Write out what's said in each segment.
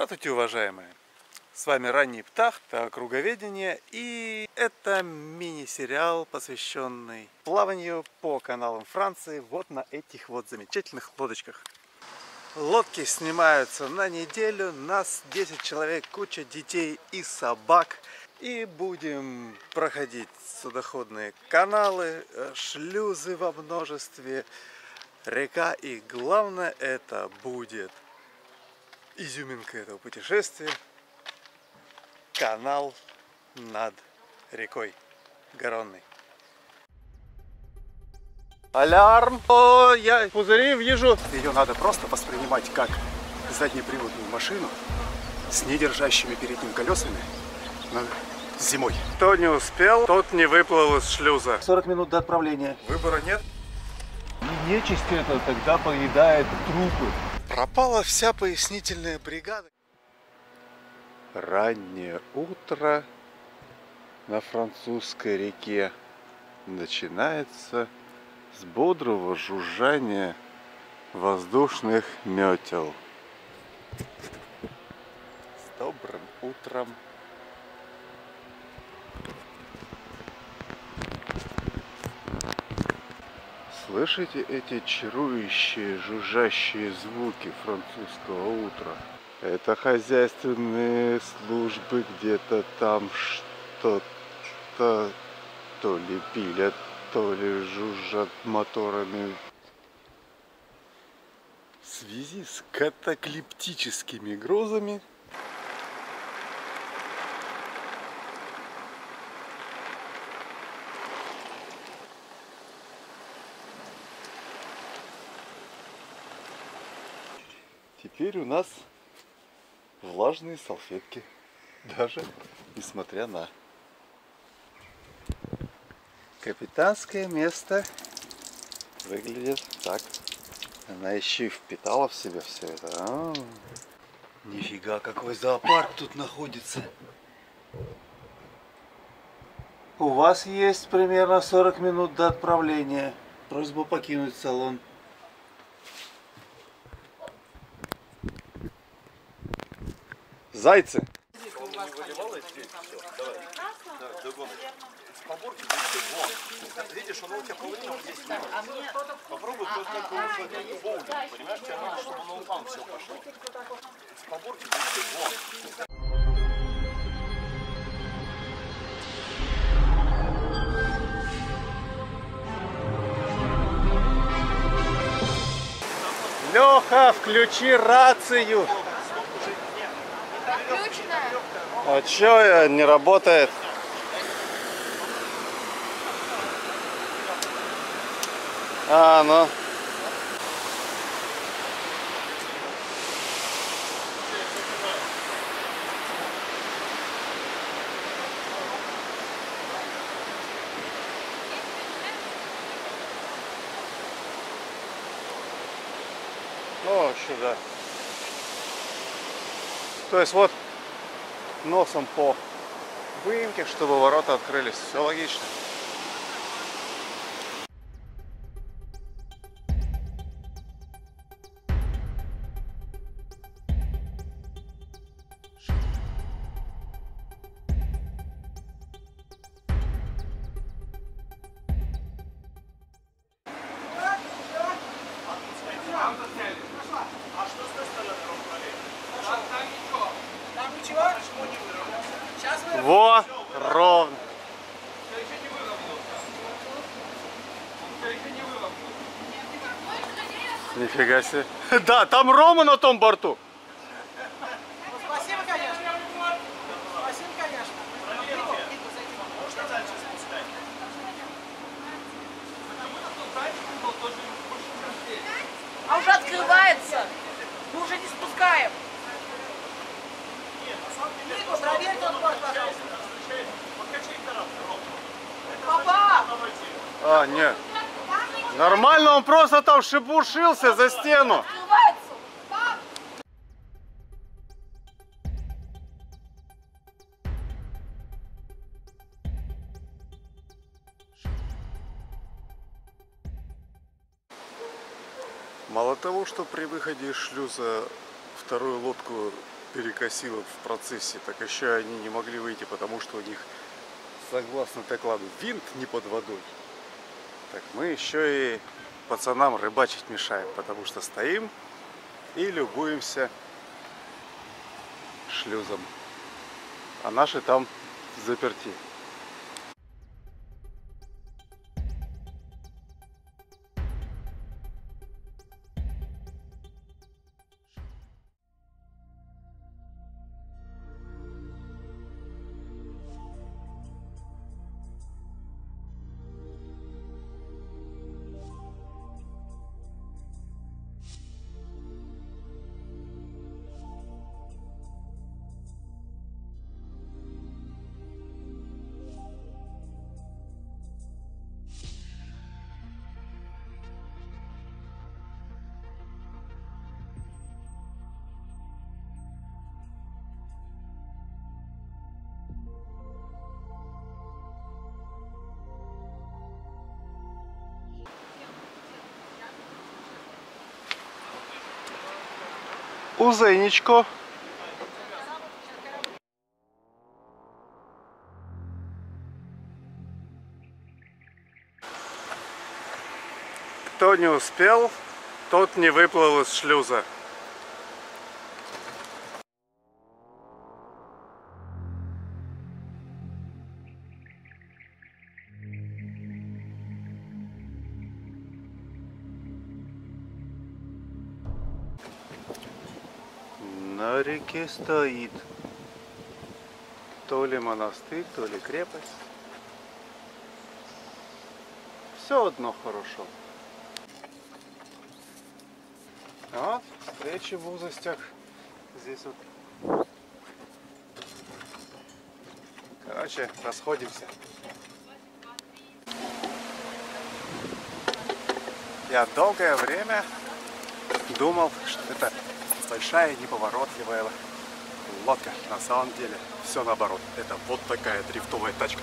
Здравствуйте, уважаемые! С вами Ранний Птах, круговедение, и это мини-сериал, посвященный плаванию по каналам Франции вот на этих вот замечательных лодочках. Лодки снимаются на неделю, нас 10 человек, куча детей и собак. И будем проходить судоходные каналы, шлюзы во множестве, река, и главное, это будет изюминка этого путешествия — канал над рекой Гаронной. Алярм! О, я пузыри вижу! Ее надо просто воспринимать как заднеприводную машину с недержащими перед ним колесами зимой. Кто не успел, тот не выплыл из шлюза. 40 минут до отправления. Выбора нет. И нечисть это тогда поедает трупы. Пропала вся пояснительная бригада. Раннее утро на французской реке начинается с бодрого жужжания воздушных метел. С добрым утром! Слышите эти чарующие, жужжащие звуки французского утра? Это хозяйственные службы где-то там что-то то ли пилят, то ли жужжат моторами. В связи с катаклиптическими грозами теперь у нас влажные салфетки, даже несмотря на капитанское место. Выглядит так. Она еще и впитала в себя все это. Нифига, какой зоопарк тут находится. У вас есть примерно 40 минут до отправления. Просьба покинуть салон. Зайцы! Видишь, оно у тебя половина здесь. Попробуй только его боулинг, понимаешь, тебе надо, чтобы оно упал, все пошло. С поборки Леха, включи рацию! А чё не работает? А, ну. О, сюда. То есть вот носом по выемке, чтобы ворота открылись. Все логично. Во, ровно. Нифига себе. Да, там Рома на том борту. Спасибо, конечно. Спасибо, конечно. А уже открывается. Мы уже не спускаем. Нику, проверь тот борт, пожалуйста. Папа! А, нет. Нормально, он просто там шебушился за стену. Открывается. Мало того, что при выходе из шлюза вторую лодку перекосило в процессе, так еще они не могли выйти, потому что у них, согласно докладу, винт не под водой. Так мы еще и пацанам рыбачить мешаем, потому что стоим и любуемся шлюзом. А наши там заперти. Узенечко. Кто не успел, тот не выплыл из шлюза. На реке стоит то ли монастырь, то ли крепость. Все одно хорошо. Вот, встречи в узостях. Здесь вот. Короче, расходимся. Я долгое время думал, что это большая неповоротливая лодка. На самом деле все наоборот. Это вот такая дрифтовая тачка.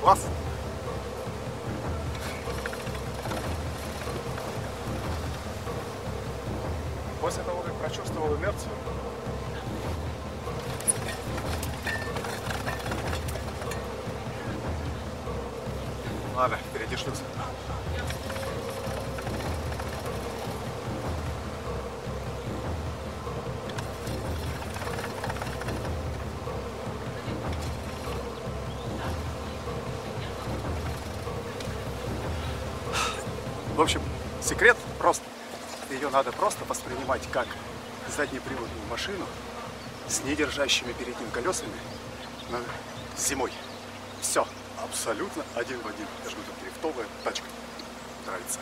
Класс! После того, как прочувствовал инерцию, ладно, впереди шлюз. В общем, секрет прост. Ее надо просто воспринимать как заднеприводную машину с недержащими перед ним колесами зимой. Все, абсолютно один в один. Даже вот эта дрифтовая тачка нравится.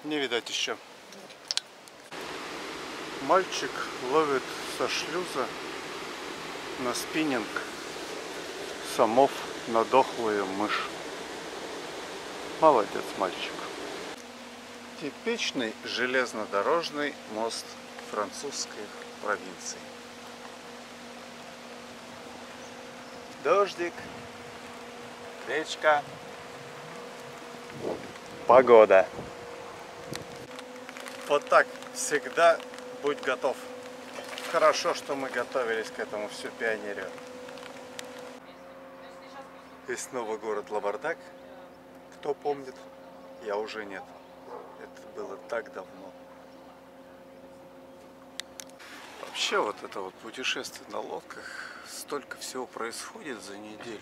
Не видать еще. Мальчик ловит со шлюза на спиннинг самов на дохлую мышь. Молодец, мальчик. Типичный железнодорожный мост французской провинции. Дождик, речка, погода. Вот так, всегда будь готов. Хорошо, что мы готовились к этому всю пионерию. И снова город Лабардак. Кто помнит? Я уже нет. Это было так давно. Вообще вот это вот путешествие на лодках, столько всего происходит за неделю,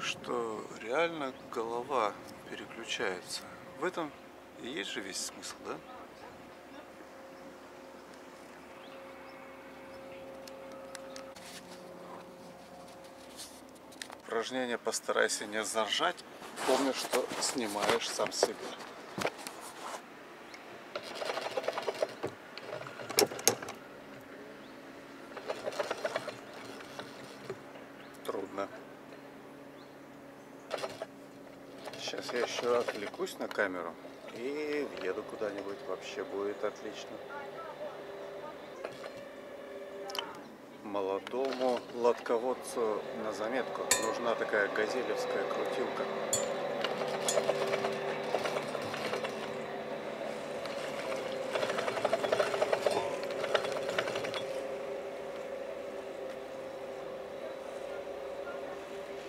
что реально голова переключается. В этом и есть же весь смысл, да? Упражнение «Постарайся не заржать». Помни, что снимаешь сам себя. Трудно. Сейчас я еще отвлекусь на камеру и въеду куда-нибудь. Вообще будет отлично. Молодому лодководцу на заметку нужна такая газелевская крутилка.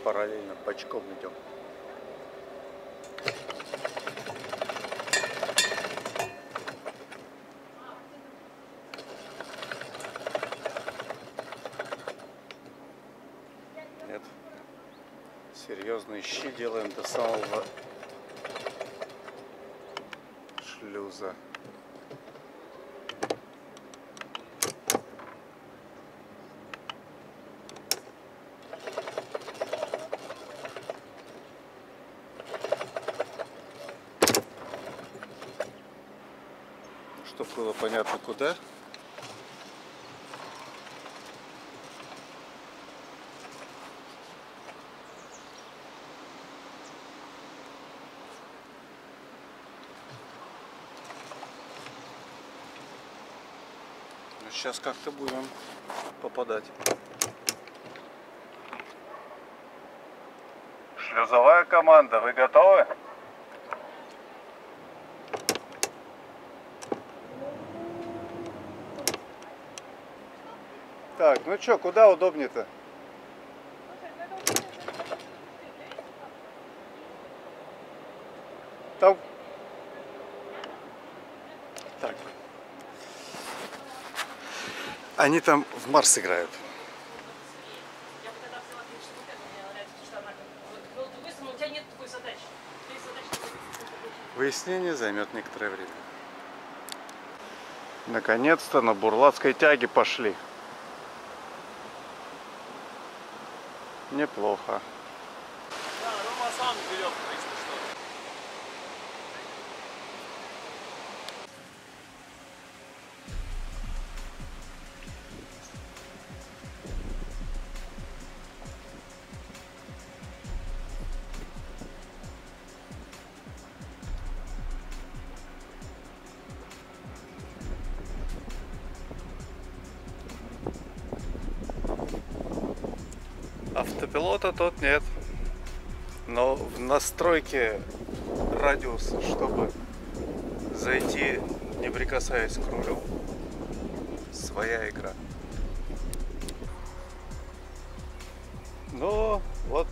Параллельно бочком идем. Нет. Серьезные щи делаем до самого шлюза. Чтобы было понятно куда. Сейчас как-то будем попадать. Шлюзовая команда, вы готовы? Так, ну что, куда удобнее-то? Там. Так. Они там в Марс играют. Я бы тогда взяла, конечно, вот это, мне нравится, что она вот выставила, у тебя нет такой задачи. У тебя есть задача. Выяснение займет некоторое время. Наконец-то на бурлацкой тяге пошли. Неплохо. Да, Рома сам берет, если что. Автопилота тут нет. Но в настройке радиуса, чтобы зайти, не прикасаясь к рулю, своя игра. Ну, вот.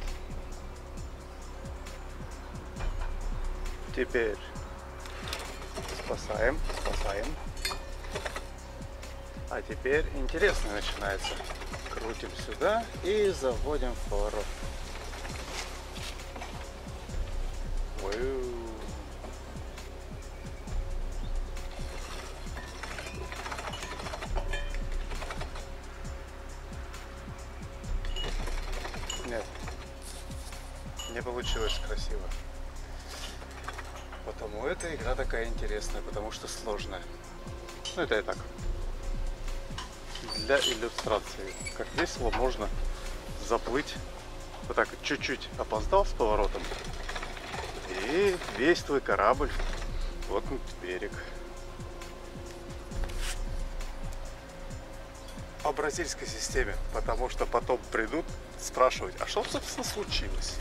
Теперь спасаем. А теперь интересно начинается. Крутим сюда и заводим в поворот. Нет, не получилось красиво. Потому эта игра такая интересная, потому что сложная. Ну это и так. Для иллюстрации. Как весело можно заплыть. Вот так чуть-чуть опоздал с поворотом. И весь твой корабль воткнут в берег. По бразильской системе. Потому что потом придут спрашивать, а что, собственно, случилось?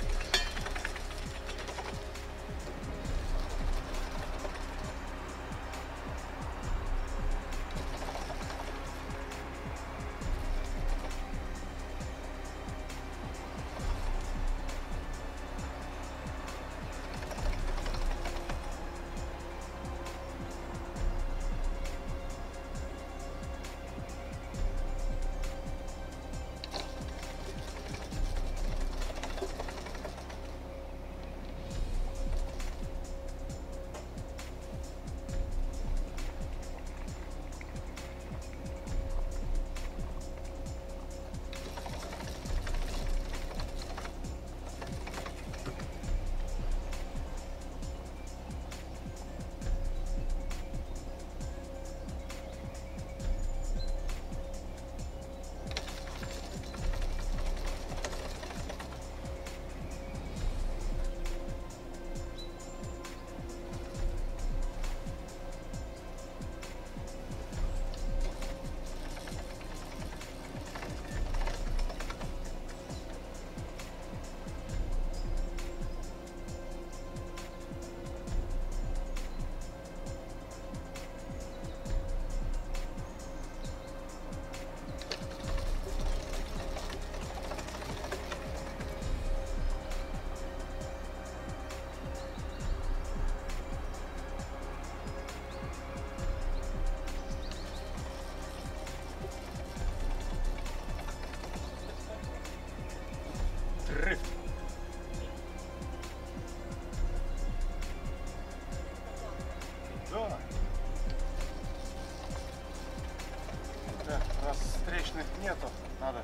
нету. Надо.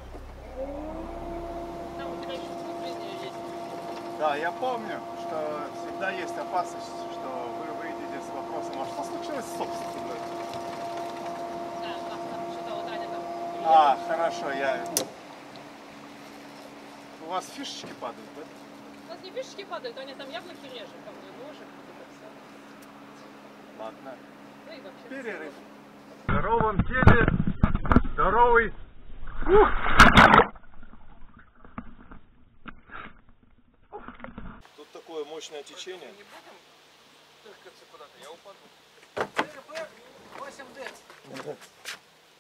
Там у тебя еще вступление есть. Да, я помню, что всегда есть опасность, что вы выйдете с вопросом, а что случилось собственно? Да, там что-то вот Аня там. А, хорошо, я... У вас фишечки падают, да? У нас не фишечки падают, Аня там яблоки режет, там и ножик, вот это все. Ладно. Ну и вообще. Перерыв. В здоровом теле здоровый. Тут такое мощное течение. Не будем тыркаться куда-то, я упаду. 8D.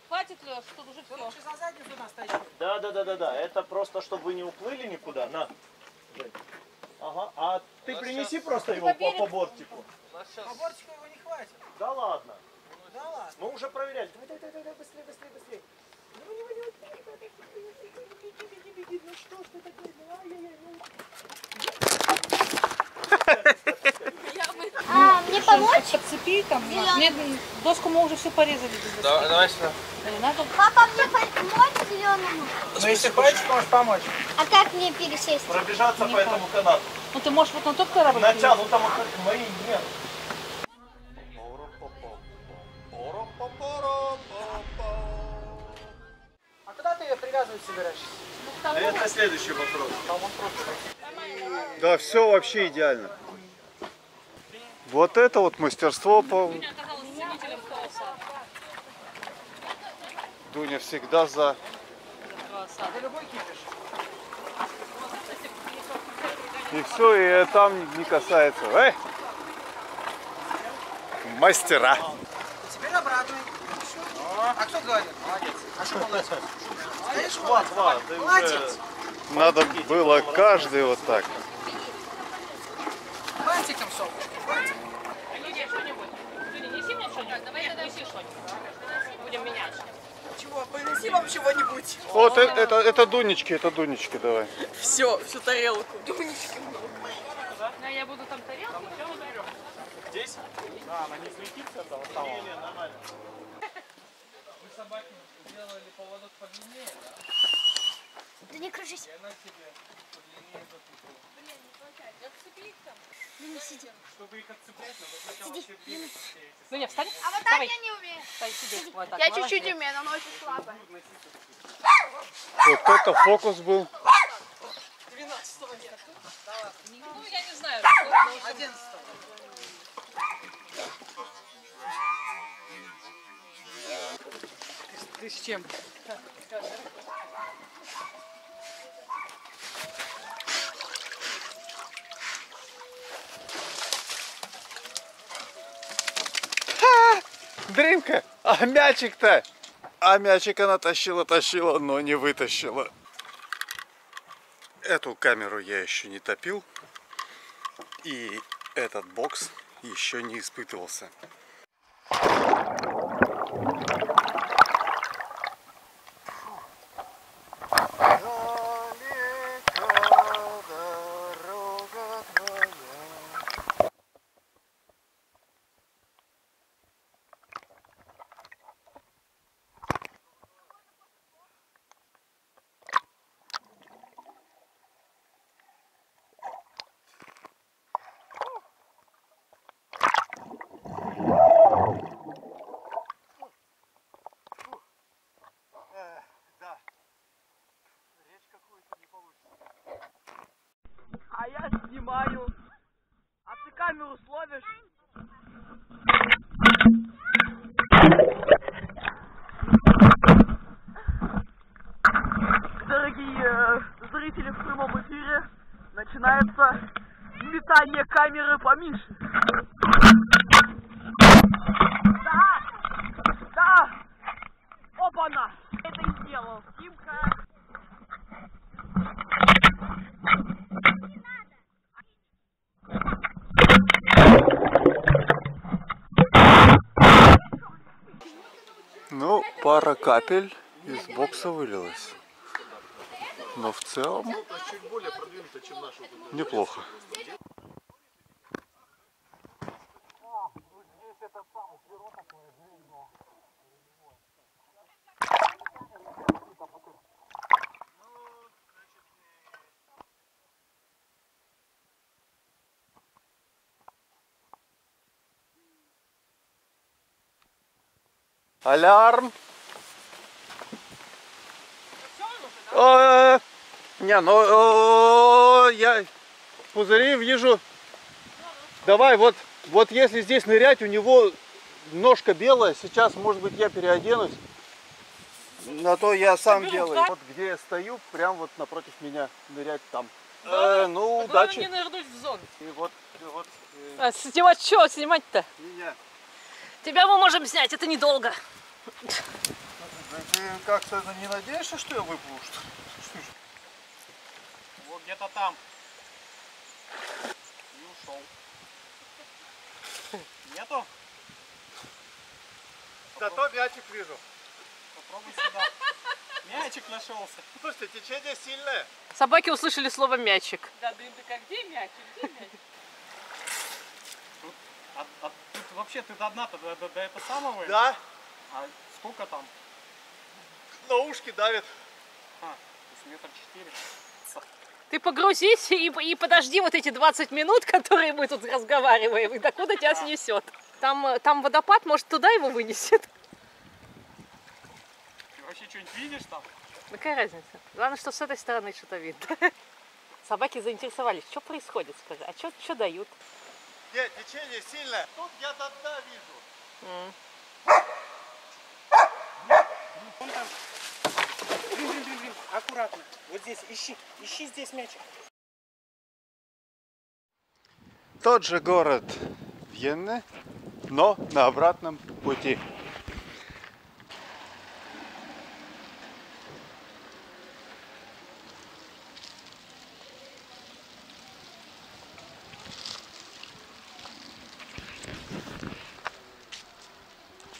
Хватит, Лёш, тут уже все. Лучше за задницу нас тащить. Да. Это просто, чтобы вы не уплыли никуда. На. Жень. Ага. А ты принеси просто его по бортику. По бортику его не хватит. Да ладно. Да ладно. Мы уже проверяли. Давай, быстрее. Беги. Ну что ж ты такой? Мне помочь? Подцепи там. Нет, доску мы уже все порезали. Давай сюда. Не надо. Папа, мне помочь зеленому? Ну если хочешь, можешь помочь. А как мне пересесть? Пробежаться по этому канату. Ну ты можешь вот на тот корабль. перейти. Натянутому мои нет. А куда ты ее привязывать собираешься? Это следующий вопрос. Да, все вообще идеально. Вот это вот мастерство по... Меня оказалось ценителем хаоса. Дуня всегда за... За любой кипиш. И все, и там не касается. Мастера. Теперь обратно. А кто говорит? Молодец. А что молодец? Стоишь, Два. Ты молодец. Надо было каждый вот так. Бантиком, солнышко, бантиком. Лидия, что-нибудь. Лидия, неси мне что-нибудь. Давай неси что-нибудь. Будем менять. Чего, принеси вам чего-нибудь. Вот это Дунечки, давай. Всю тарелку. Да, я буду там тарелку, все уберем. здесь? Да, она не слетится, это вот не, нормально. Вы собаки сделали поводок подлиннее, да? Да не кружись. И она себе подлиннее запутала. Блин, не получается. Отцепи их там. Блин, сиди. Чтобы их отцеплять, надо сначала Сиди. все длинные Ну не, встань. А вот так Давай. я не умею. Стой, сиди. Вот так. Я молодец. чуть-чуть умею, но она очень слабая. Вот это фокус был. 12-го нет. Ну, я не знаю. 11-го. Ты с чем? Дринка, а мячик-то? А мячик она тащила, но не вытащила. Эту камеру я еще не топил. И этот бокс еще не испытывался. А я снимаю. А ты камеру словишь? Дорогие зрители, в прямом эфире начинается метание камеры по Мише. Да! Опа-на! Это и сделал. Симка. Ну, пара капель из бокса вылилась. Но в целом неплохо. Алярм. Не, ну я пузыри вижу. Давай, вот если здесь нырять, у него ножка белая. Сейчас, может быть, я переоденусь. На то я сам делаю. Вот где я стою, прям вот напротив меня нырять там. Ну, удачи. Главное не нырнуть в зону. И вот. Снимать что? Снимать-то? Меня. Тебя мы можем снять, это недолго. Ты как-то не надеешься, что я выплыву? Вот где-то там. И ушел. Нету? Зато мячик вижу. Попробуй сюда. Мячик нашелся. Слушайте, течение сильное. Собаки услышали слово мячик. Да, Дымка, где мячик? Где мячик? Тут вообще ты одна-то до этого самого? Да, А сколько там? на ушки давит. То есть метр 4. Ты погрузись и подожди вот эти 20 минут, которые мы тут разговариваем, и докуда тебя снесет. Там водопад, может, туда его вынесет. Ты вообще что-нибудь видишь там? Какая разница? Главное, что с этой стороны что-то видно. Собаки заинтересовались. Что происходит, скажи? А что дают? Нет, течение сильное. Тут я до дна вижу. Вон там. Блин. Аккуратно. Вот здесь ищи здесь мячик. Тот же город Вьенна, но на обратном пути.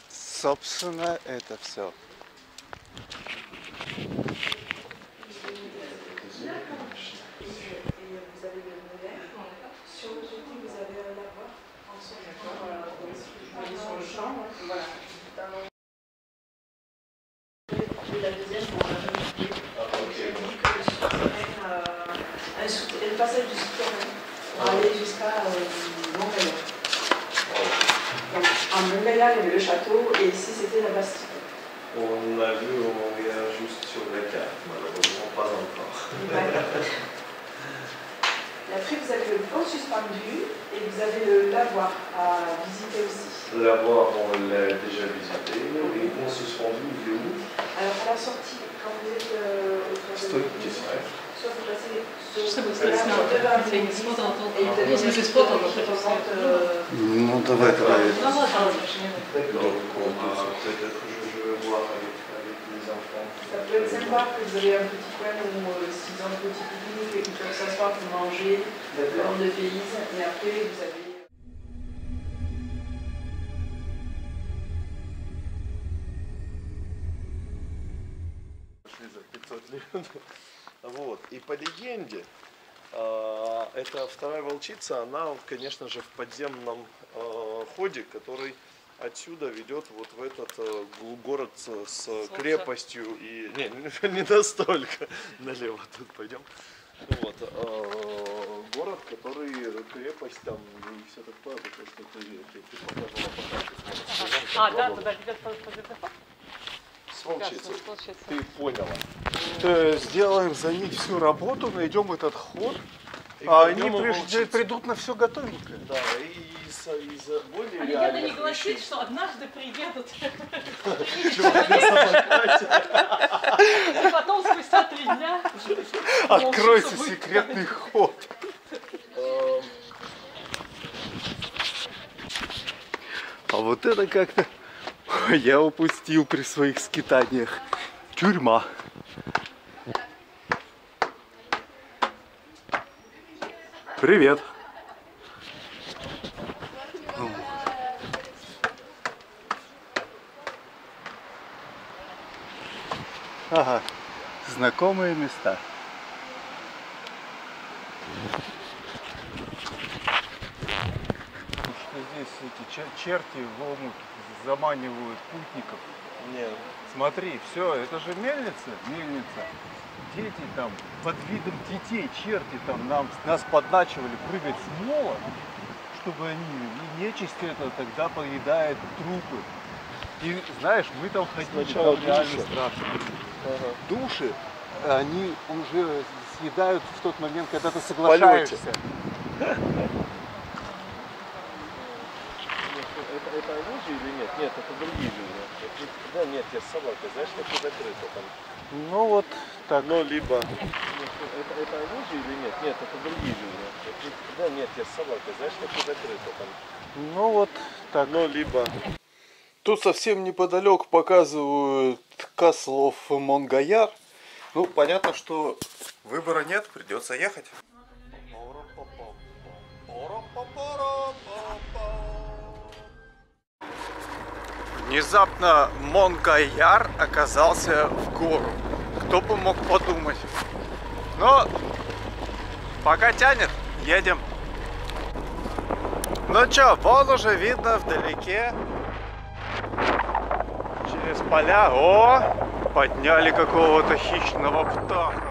Собственно, это все. Le passage du souterrain pour aller jusqu'à Montréal. Donc, à Montréal, il y avait le château et ici c'était la Bastille. On l'a vu au Montréal juste sur la carte, malheureusement pas encore. Et après, vous avez le pont suspendu et vous avez le lavoir à visiter aussi. Le lavoir, on l'a déjà visité. Le pont suspendu, il est où? Alors, à la sortie, quand vous êtes au Стой, здесь, ouais. soit vous passez Чтобы тебя не спутал, в смысле спутал, Ну давай. D'accord, peut-être je vais voir avec les enfants. Ça peut être sympa que vous avez un petit coin où s'ils ont un petit pique-nique et qu'ils peuvent s'asseoir pour manger, faire de pays, et après vous avez... За 500 лет. Вот. И по легенде, эта вторая волчица, она, конечно же, в подземном ходе, который отсюда ведет вот в этот город с крепостью и... Не настолько. Налево тут пойдем. Вот. Город, который крепость там и все такое, потому что ты показывала пока. Да, туда ведет подземный. С волчицей. Ты То поняла. сделаем за них всю работу, найдем этот ход, а они придут на все готовенькое. Да, и из более Легенда реальных не гласит, вещей. что однажды приедут. И потом спустя 3 дня Откройте секретный ход. А вот это как-то я упустил при своих скитаниях. Тюрьма. Привет. Ага, знакомые места. Здесь эти черти в омут заманивают путников. Нет. Смотри, все, это же мельница. Дети там, под видом детей, черти там нас подначивали прыгать с мола, чтобы они, и нечисть это тогда поедает трупы. И знаешь, мы там ходили, Сначала там реально души. страшно. Ага. Души, они уже съедают в тот момент, когда ты соглашаешься. Это они же или нет? Нет, это другие люди. Да, нет, я с собакой, знаешь, как закрыто там. Ну вот так. Ну, либо... Это они же или нет? Нет, это другие люди. Да, нет, я с собакой, знаешь, как закрыто там. Ну вот так. Ну, либо... Тут совсем неподалеку показывают Castle of Montgaillard. Ну, понятно, что выбора нет, придется ехать. Внезапно Монгайяр оказался в гору. Кто бы мог подумать. Но пока тянет, едем. Ну чё, вон уже видно вдалеке. Через поля. О, подняли какого-то хищного птаха.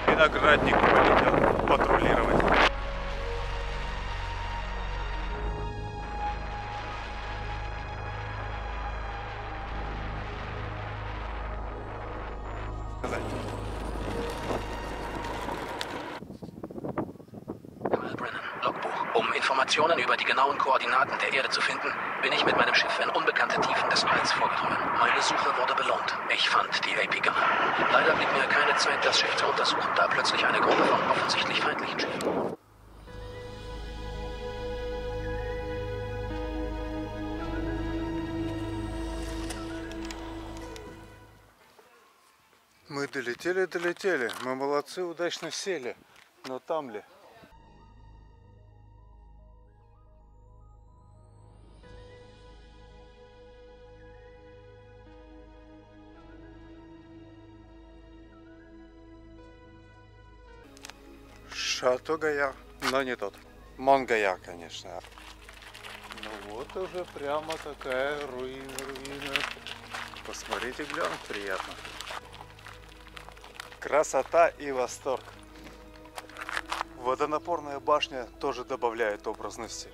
Виноградник полетел патрулировать. Logbuch. Um Informationen über die genauen Koordinaten der Erde zu finden, bin ich mit meinem Schiff in unbekannte Tiefen des Alls vorgedrungen. Meine Suche wurde belohnt. Ich fand die AP Gunner. Leider blieb mir keine Zeit, das Schiff zu untersuchen, da plötzlich eine Gruppe von offensichtlich feindlichen Schiffen. Мы долетели. Мы молодцы, удачно сели. Но там ли? Шато Гаяр, но не тот. Монгаяр, конечно. Ну вот уже прямо такая руина. Посмотрите, глянуть приятно. Красота и восторг. Водонапорная башня тоже добавляет образности.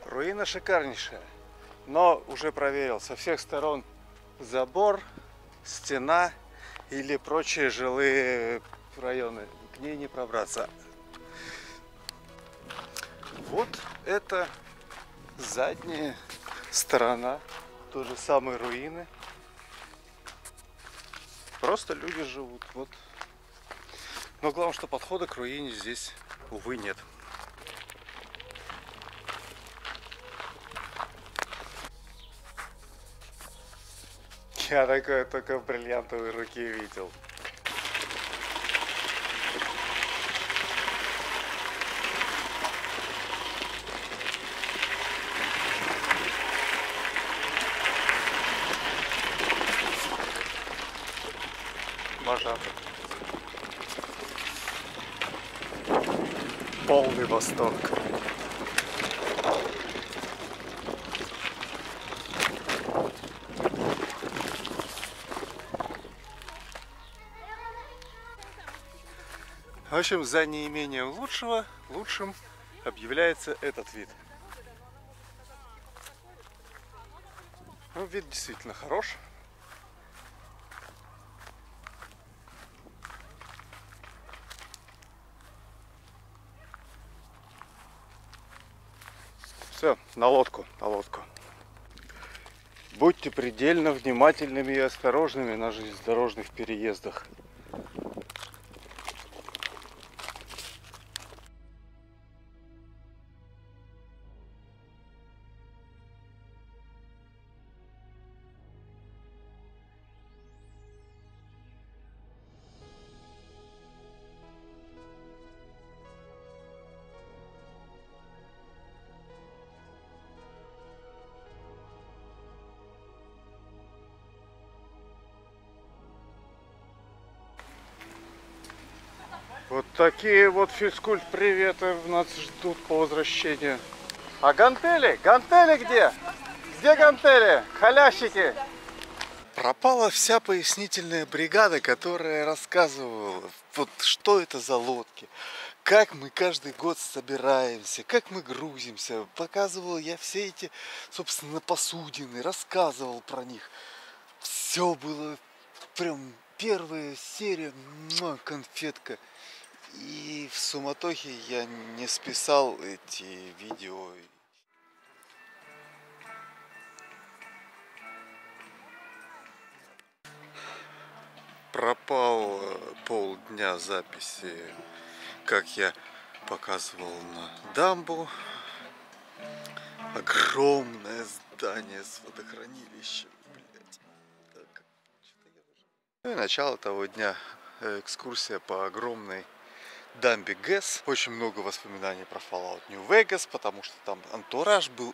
Руина шикарнейшая, но уже проверил, со всех сторон забор, стена или прочие жилые районы, к ней не пробраться. Вот это задняя сторона той же самой руины. Просто люди живут. Вот. Но главное, что подхода к руине здесь, увы, нет. Я такое только в бриллиантовой руке видел. Вожатый. Полный восторг. В общем, за неимением лучшим объявляется этот вид. Ну, вид действительно хорош. Все, на лодку, на лодку. Будьте предельно внимательными и осторожными на железнодорожных переездах. Вот такие вот физкульт-приветы нас ждут по возвращению. А гантели? Гантели где? Где гантели? Халящики! Пропала вся пояснительная бригада, которая рассказывала, вот что это за лодки, как мы каждый год собираемся, как мы грузимся. Показывал я все эти, собственно, посудины, рассказывал про них. Все было прям первая серия, конфетка. И в суматохе я не списал эти видео. Пропал полдня записи, как я показывал на дамбу. Огромное здание с водохранилищем. Ну и начало того дня экскурсия по огромной дамбе ГЭС. Очень много воспоминаний про Fallout New Vegas, потому что там антураж был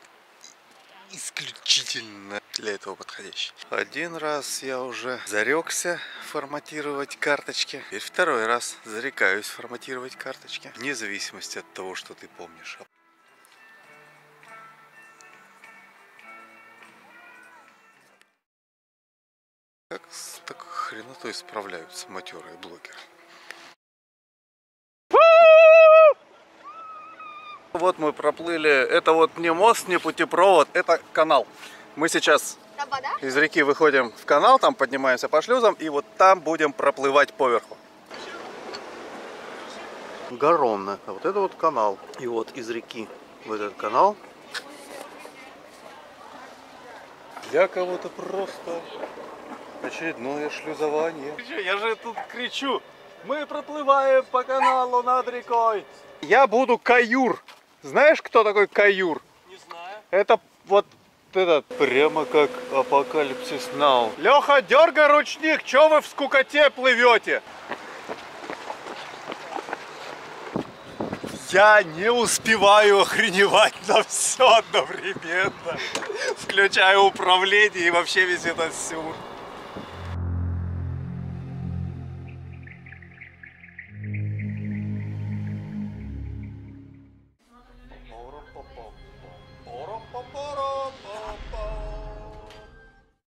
исключительно для этого подходящий. Один раз я уже зарекся форматировать карточки. И второй раз зарекаюсь форматировать карточки. Вне зависимости от того, что ты помнишь. Как с такой хренотой справляются матерые блогеры? Вот мы проплыли. Это вот не мост, не путепровод, это канал. Мы сейчас из реки выходим в канал, там поднимаемся по шлюзам, и вот там будем проплывать поверху. Огромно. А вот это вот канал. И вот из реки в этот канал. Для кого-то просто очередное шлюзование. Я же тут кричу. Мы проплываем по каналу над рекой. Я буду каюр. Знаешь, кто такой каюр? Не знаю. Это вот этот, прямо как Апокалипсис Нау. Леха, дергай ручник, чё вы в скукоте плывете? Я не успеваю охреневать на все одновременно. Включаю управление и вообще весь этот сюр.